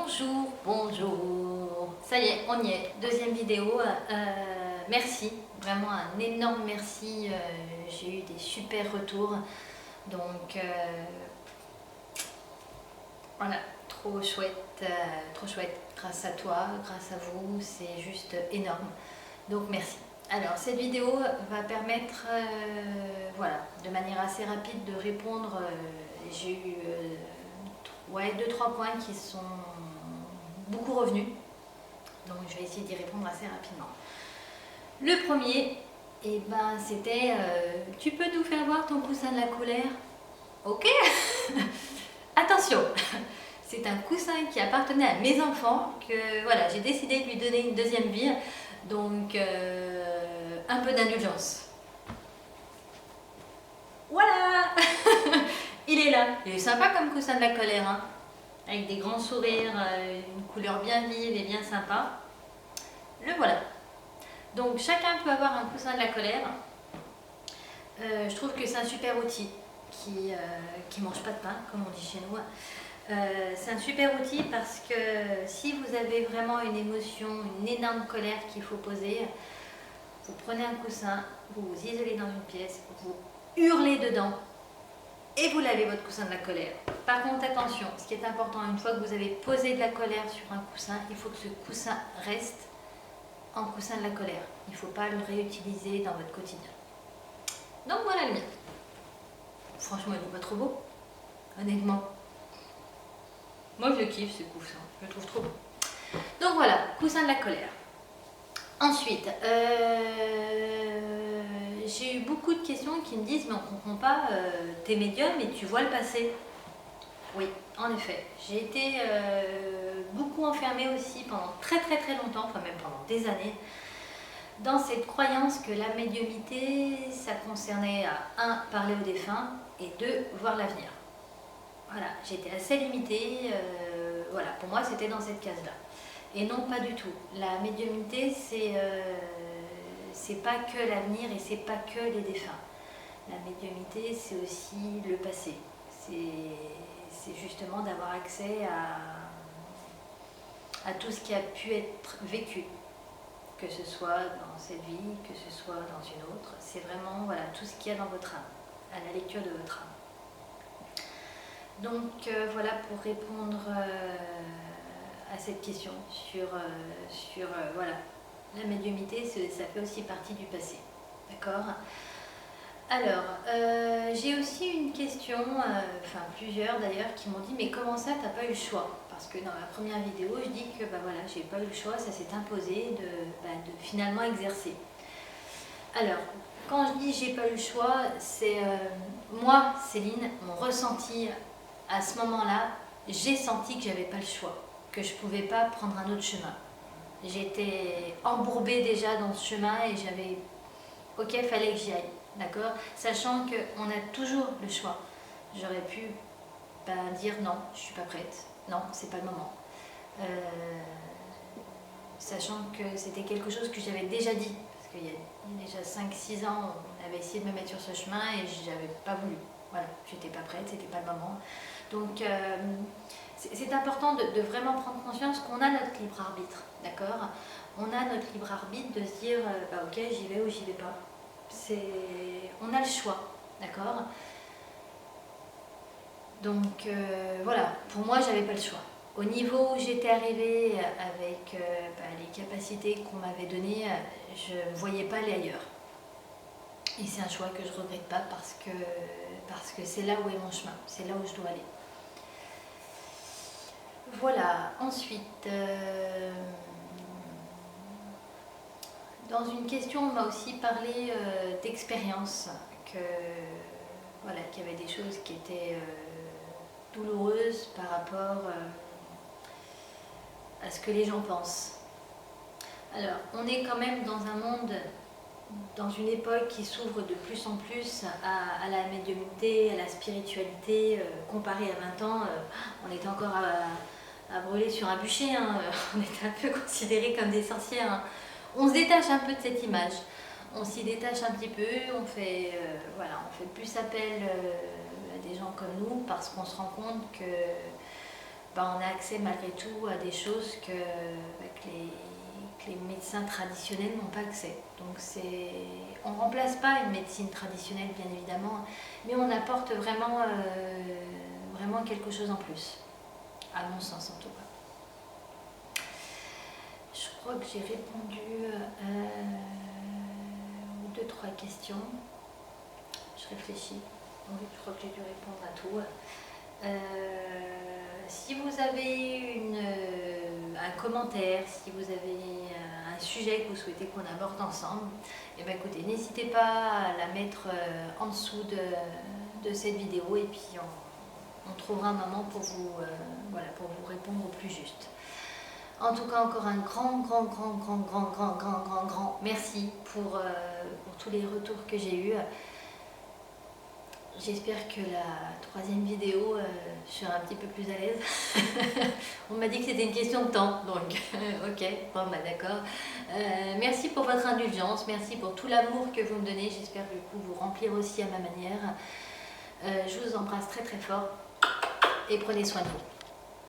Bonjour, bonjour. Ça y est, on y est. Deuxième vidéo. Merci, vraiment un énorme merci. J'ai eu des super retours. Donc voilà, trop chouette, trop chouette. Grâce à toi, grâce à vous, c'est juste énorme. Donc merci. Alors cette vidéo va permettre, voilà, de manière assez rapide de répondre. J'ai eu ouais, 2-3 points qui sont beaucoup revenus. Donc je vais essayer d'y répondre assez rapidement. Le premier, eh ben, c'était tu peux nous faire voir ton coussin de la colère? Ok. Attention, c'est un coussin qui appartenait à mes enfants, que voilà, j'ai décidé de lui donner une deuxième vie. Donc un peu d'indulgence. Voilà. Il est là. Il est sympa comme coussin de la colère, hein, avec des grands sourires, une couleur bien vive et bien sympa. Le voilà. Donc chacun peut avoir un coussin de la colère. Je trouve que c'est un super outil qui mange pas de pain, comme on dit chez nous. C'est un super outil parce que si vous avez vraiment une émotion, une énorme colère qu'il faut poser, vous prenez un coussin, vous vous isolez dans une pièce, vous hurlez dedans et vous lavez votre coussin de la colère. Par contre, attention, ce qui est important, une fois que vous avez posé de la colère sur un coussin, il faut que ce coussin reste en coussin de la colère. Il ne faut pas le réutiliser dans votre quotidien. Donc voilà le mien. Franchement, il n'est pas trop beau, honnêtement. Moi, je le kiffe ce coussin, je le trouve trop beau. Donc voilà, coussin de la colère. Ensuite, j'ai eu beaucoup de questions qui me disent mais on ne comprend pas, t'es médium et tu vois le passé. Oui, en effet. J'ai été beaucoup enfermée aussi pendant très longtemps, enfin même pendant des années, dans cette croyance que la médiumnité, ça concernait à 1, parler aux défunts et 2, voir l'avenir. Voilà, j'étais assez limitée, voilà, pour moi c'était dans cette case-là. Et non, pas du tout. La médiumnité, c'est pas que l'avenir et c'est pas que les défunts. La médiumnité, c'est aussi le passé. C'est justement d'avoir accès à tout ce qui a pu être vécu, que ce soit dans cette vie, que ce soit dans une autre. C'est vraiment voilà, tout ce qu'il y a dans votre âme, à la lecture de votre âme. Donc voilà pour répondre à cette question sur voilà, la médiumnité, ça fait aussi partie du passé. D'accord? Alors, j'ai aussi une question, enfin plusieurs d'ailleurs, qui m'ont dit mais comment ça t'as pas eu le choix? Parce que dans la première vidéo, je dis que bah voilà, j'ai pas eu le choix, ça s'est imposé de finalement exercer. Alors, quand je dis j'ai pas eu le choix, c'est moi, Céline, mon ressenti à ce moment-là, j'ai senti que j'avais pas le choix, que je pouvais pas prendre un autre chemin. J'étais embourbée déjà dans ce chemin et j'avais, ok, il fallait que j'y aille. D'accord? Sachant qu'on a toujours le choix. J'aurais pu dire non, je suis pas prête, non, c'est pas le moment. Sachant que c'était quelque chose que j'avais déjà dit, parce qu'il y a déjà 5-6 ans, on avait essayé de me mettre sur ce chemin et j'avais pas voulu. Voilà, j'étais pas prête, c'était pas le moment. Donc c'est important de vraiment prendre conscience qu'on a notre libre arbitre, d'accord? On a notre libre arbitre de se dire, ok, j'y vais ou j'y vais pas. On a le choix, d'accord? Donc voilà, pour moi j'avais pas le choix. Au niveau où j'étais arrivée avec les capacités qu'on m'avait données, je ne voyais pas aller ailleurs. Et c'est un choix que je ne regrette pas parce que c'est là où est mon chemin, c'est là où je dois aller. Voilà, ensuite, dans une question, on m'a aussi parlé d'expérience, voilà, qu'il y avait des choses qui étaient douloureuses par rapport à ce que les gens pensent. Alors, on est quand même dans un monde, dans une époque qui s'ouvre de plus en plus à la médiumnité, à la spiritualité. Comparé à 20 ans, on était encore à brûler sur un bûcher, hein. On était un peu considérés comme des sorcières, hein. On se détache un peu de cette image, on s'y détache un petit peu, on fait plus appel à des gens comme nous parce qu'on se rend compte que ben, on a accès malgré tout à des choses que les médecins traditionnels n'ont pas accès. Donc on ne remplace pas une médecine traditionnelle bien évidemment, mais on apporte vraiment, vraiment quelque chose en plus, à mon sens en tout cas. Je crois que j'ai répondu aux 2-3 questions. Je réfléchis. Oui, je crois que j'ai dû répondre à tout. Si vous avez un commentaire, si vous avez un sujet que vous souhaitez qu'on aborde ensemble, eh bien, écoutez, n'hésitez pas à la mettre en dessous de cette vidéo et puis on trouvera un moment pour vous, voilà, pour vous répondre au plus juste. En tout cas, encore un grand merci pour tous les retours que j'ai eus. J'espère que la 3e vidéo, je serai un petit peu plus à l'aise. On m'a dit que c'était une question de temps, donc ok, bon bah d'accord. Merci pour votre indulgence, merci pour tout l'amour que vous me donnez. J'espère du coup vous remplir aussi à ma manière. Je vous embrasse très fort et prenez soin de vous.